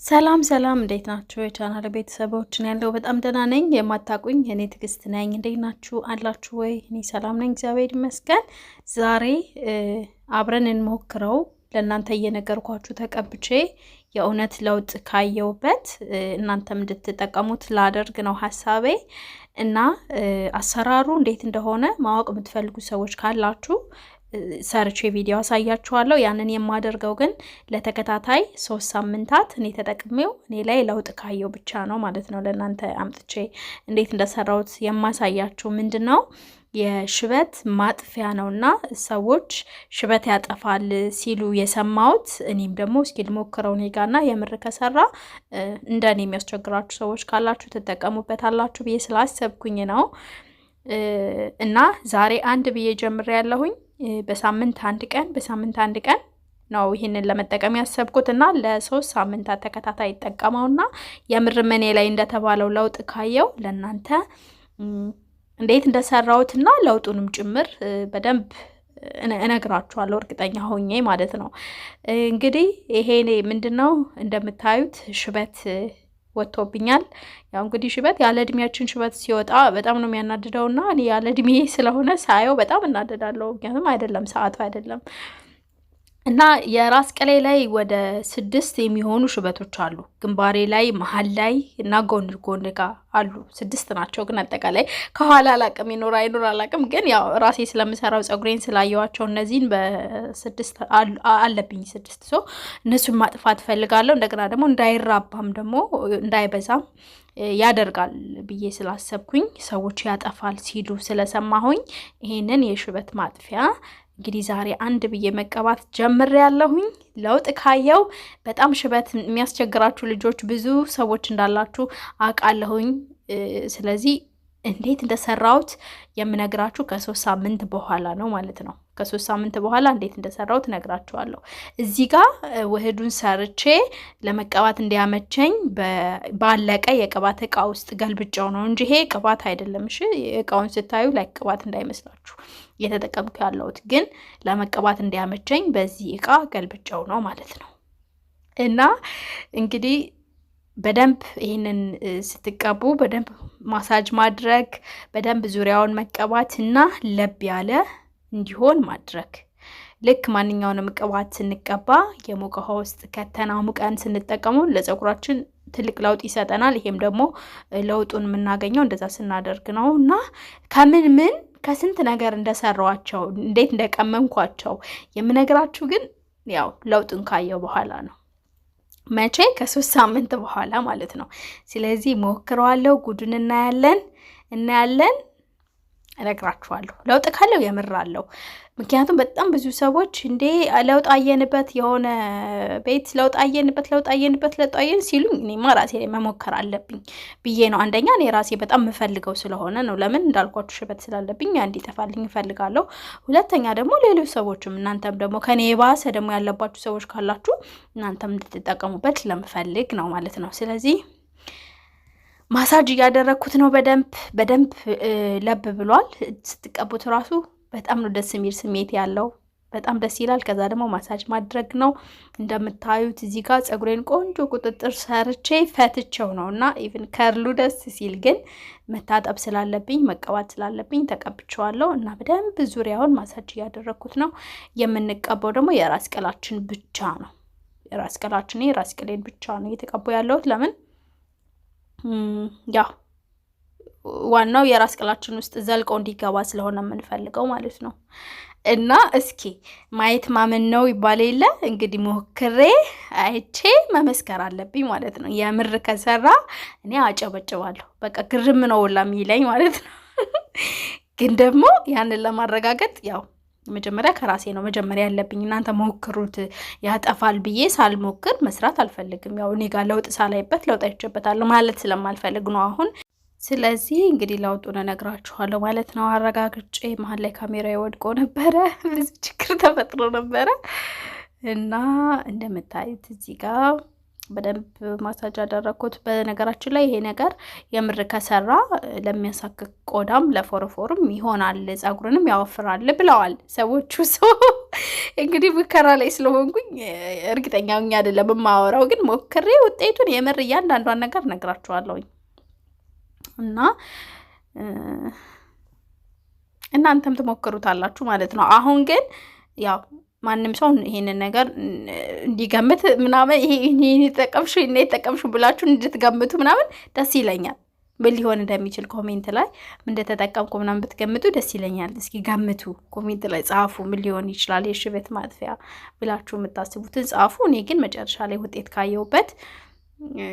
ሰላም ሰላም እንዴት ናችሁ? የቻናል ቤተሰቦችን ያለው በጣም ደህና ነኝ። የማታቁኝ እኔ ትግስት ነኝ። እንዴት ናችሁ? አላችሁ ወይ? እኔ ሰላም ነኝ፣ እግዚአብሔር ይመስገን። ዛሬ አብረን እንሞክረው ለእናንተ እየነገርኳችሁ ተቀብቼ የእውነት ለውጥ ካየውበት እናንተም እንድትጠቀሙት ላደርግ ነው ሐሳቤ እና አሰራሩ እንዴት እንደሆነ ማወቅ የምትፈልጉ ሰዎች ካላችሁ ሰርቼ ቪዲዮ አሳያችኋለሁ። ያንን የማደርገው ግን ለተከታታይ 3 ሳምንታት እኔ ተጠቅሜው እኔ ላይ ለውጥ ካየው ብቻ ነው ማለት ነው። ለእናንተ አምጥቼ እንዴት እንደሰራሁት የማሳያችሁ ምንድነው የሽበት ማጥፊያ ነውና ሰዎች ሽበት ያጠፋል ሲሉ የሰማሁት እኔም ደግሞ እስኪ ልሞክረው እኔ ጋርና የምር ከሰራ እንደኔ የሚያስቸግራችሁ ሰዎች ካላችሁ ትጠቀሙበታላችሁ ብዬ ስላሰብኩኝ ነው። እና ዛሬ አንድ ብዬ ጀምሬያለሁኝ። በሳምንት አንድ ቀን ነው ይሄንን ለመጠቀም ያሰብኩትና ለ3 ሳምንታት ተከታታይ ይጠቀመውና የምር መኔ ላይ እንደተባለው ለውጥ ካየው ለእናንተ እንዴት እንደሰራውትና ለውጡንም ጭምር በደንብ እነግራችኋለሁ እርግጠኛ ሆኜ ማለት ነው። እንግዲህ ይሄ ምንድነው እንደምታዩት ሽበት ወጥቶብኛል። ያው እንግዲህ ሽበት ያለ እድሜያችን ሽበት ሲወጣ በጣም ነው የሚያናድደውና እኔ ያለ እድሜ ስለሆነ ሳየው በጣም እናደዳለሁ። ምክንያቱም አይደለም ሰዓቱ አይደለም እና የራስ ቅሌ ላይ ወደ 6 የሚሆኑ ሽበቶች አሉ። ግንባሬ ላይ፣ መሃል ላይ እና ጎን ጋር አሉ። 6 ናቸው ግን አጠቃላይ ከኋላ አላቅም ይኖር አይኖር አላቅም። ግን ያው ራሴ ስለምሰራው ጸጉሬን ስላየዋቸው እነዚህን በ6 አለብኝ 6 ሶ እነሱን ማጥፋት ፈልጋለሁ። እንደገና ደግሞ እንዳይራባም ደግሞ እንዳይበዛም ያደርጋል ብዬ ስላሰብኩኝ ሰዎች ያጠፋል ሲሉ ስለሰማሁኝ ይሄንን የሽበት ማጥፊያ እንግዲህ ዛሬ አንድ ብዬ መቀባት ጀምሬያለሁኝ። ለውጥ ካየው በጣም ሽበት የሚያስቸግራችሁ ልጆች ብዙ ሰዎች እንዳላችሁ አውቃለሁኝ። ስለዚህ እንዴት እንደሰራሁት የምነግራችሁ ከ3 ሳምንት በኋላ ነው ማለት ነው። ከ3 ሳምንት በኋላ እንዴት እንደሰራሁት ነግራችኋለሁ። እዚህ ጋር ውህዱን ሰርቼ ለመቀባት እንዲያመቸኝ ባለቀ የቅባት እቃ ውስጥ ገልብጫው ነው እንጂ ይሄ ቅባት አይደለም። እሺ እቃውን ስታዩ ላይ ቅባት እንዳይመስላችሁ እየተጠቀምኩ ያለሁት ግን ለመቀባት እንዲያመቸኝ በዚህ እቃ ገልብጫው ነው ማለት ነው። እና እንግዲህ በደንብ ይሄንን ስትቀቡ በደንብ ማሳጅ ማድረግ በደንብ ዙሪያውን መቀባት እና ለብ ያለ እንዲሆን ማድረግ። ልክ ማንኛውንም ቅባት ስንቀባ የሞቀ ውሃ ውስጥ ከተና ሙቀን ስንጠቀመው ለፀጉራችን ትልቅ ለውጥ ይሰጠናል። ይሄም ደግሞ ለውጡን የምናገኘው እንደዛ ስናደርግ ነው። እና ከምን ከስንት ነገር እንደሰራዋቸው እንዴት እንደቀመምኳቸው የምነግራችሁ ግን ያው ለውጡን ካየው በኋላ ነው። መቼ? ከ3 ሳምንት በኋላ ማለት ነው። ስለዚህ ሞክረዋለሁ፣ ጉዱን እናያለን እነግራችኋለሁ። ለውጥ ካለው የምራለሁ። ምክንያቱም በጣም ብዙ ሰዎች እንዴ ለውጥ አየንበት የሆነ ቤት ለውጥ አየንበት ሲሉኝ እኔማ ራሴ ላይ መሞከር አለብኝ ብዬ ነው። አንደኛ እኔ ራሴ በጣም የምፈልገው ስለሆነ ነው። ለምን እንዳልኳችሁ ሽበት ስላለብኝ እንዲጠፋልኝ እፈልጋለሁ። ሁለተኛ ደግሞ ሌሎች ሰዎችም እናንተም ደግሞ ከኔ የባሰ ደግሞ ያለባችሁ ሰዎች ካላችሁ እናንተም እንድትጠቀሙበት ለምፈልግ ነው ማለት ነው። ስለዚህ ማሳጅ እያደረኩት ነው። በደንብ ለብ ብሏል። ስትቀቡት ራሱ በጣም ነው ደስ የሚል ስሜት ያለው። በጣም ደስ ይላል። ከዛ ደግሞ ማሳጅ ማድረግ ነው። እንደምታዩት እዚህ ጋር ጸጉሬን ቆንጆ ቁጥጥር ሰርቼ ፈትቼው ነውና ኢቭን ከርሉ ደስ ሲል ግን መታጠብ ስላለብኝ መቀባት ስላለብኝ ተቀብቼዋለሁ እና በደንብ ዙሪያውን ማሳጅ እያደረኩት ነው። የምንቀባው ደግሞ የራስ ቅላችን ብቻ ነው። የራስ ቅሌን ብቻ ነው እየተቀባው ያለሁት። ለምን ያው ዋናው የራስ ቅላችን ውስጥ ዘልቆ እንዲገባ ስለሆነ የምንፈልገው ማለት ነው። እና እስኪ ማየት ማመን ነው ይባል የለ እንግዲህ ሞክሬ አይቼ መመስከር አለብኝ ማለት ነው። የምር ከሰራ እኔ አጨበጭባለሁ። በቃ ግርም ነው ለሚለኝ ማለት ነው። ግን ደግሞ ያንን ለማረጋገጥ ያው መጀመሪያ ከራሴ ነው መጀመሪያ ያለብኝ። እናንተ ሞክሩት ያጠፋል ብዬ ሳልሞክር መስራት አልፈልግም። ያው እኔ ጋር ለውጥ ሳላይበት ለውጥ አይቼበታለሁ ማለት ስለማልፈልግ ነው አሁን። ስለዚህ እንግዲህ ለውጡን እነግራችኋለሁ ማለት ነው። አረጋግጬ መሀል ላይ ካሜራ ወድቆ ነበረ፣ ብዙ ችግር ተፈጥሮ ነበረ እና እንደምታዩት እዚህ ጋር በደንብ ማሳጅ አደረኩት። በነገራችን ላይ ይሄ ነገር የምር ከሰራ ለሚያሳክክ ቆዳም ለፎረፎርም ይሆናል፣ ጸጉርንም ያወፍራል ብለዋል ሰዎቹ። እንግዲህ ሙከራ ላይ ስለሆንኩኝ እርግጠኛ ሆኜ አይደለም የማወራው፣ ግን ሞክሬ ውጤቱን የምር እያንዳንዷን ነገር ነግራችኋለሁኝ እና እናንተም ትሞክሩታላችሁ ማለት ነው። አሁን ግን ያው ማንም ሰው ይሄንን ነገር እንዲገምት ምናምን ይሄን የተጠቀምሽው ብላችሁ እንድትገምቱ ምናምን ደስ ይለኛል። ምን ሊሆን እንደሚችል ኮሜንት ላይ ምን እንደተጠቀምኩ ምናምን ብትገምቱ ደስ ይለኛል። እስኪ ገምቱ፣ ኮሜንት ላይ ጻፉ። ምን ሊሆን ይችላል የሽበት ማጥፊያ ብላችሁ የምታስቡትን ጻፉ። እኔ ግን መጨረሻ ላይ ውጤት ካየሁበት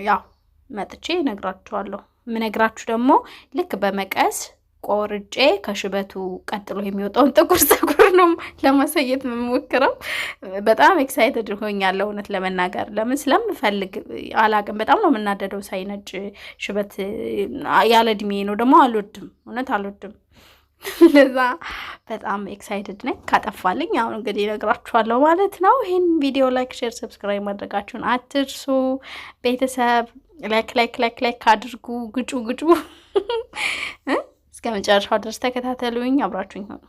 ያው መጥቼ እነግራችኋለሁ። የምነግራችሁ ደግሞ ልክ በመቀስ ቆርጬ ከሽበቱ ቀጥሎ የሚወጣውን ጥቁር ፀጉር ነው ለማሳየት የምሞክረው። በጣም ኤክሳይትድ ሆኛለሁ እውነት ለመናገር። ለምን ስለምፈልግ አላቅም። በጣም ነው የምናደደው ሳይነጭ ሽበት። ያለ እድሜ ነው ደግሞ አልወድም፣ እውነት አልወድም። ለዛ በጣም ኤክሳይትድ ነኝ። ካጠፋልኝ አሁን እንግዲህ እነግራችኋለሁ ማለት ነው። ይህን ቪዲዮ ላይክ፣ ሼር፣ ሰብስክራይብ ማድረጋችሁን አትርሱ ቤተሰብ። ላይክ አድርጉ፣ ግጩ እስከ መጨረሻው ድረስ ተከታተሉኝ፣ አብራችሁኝ ሆኑ።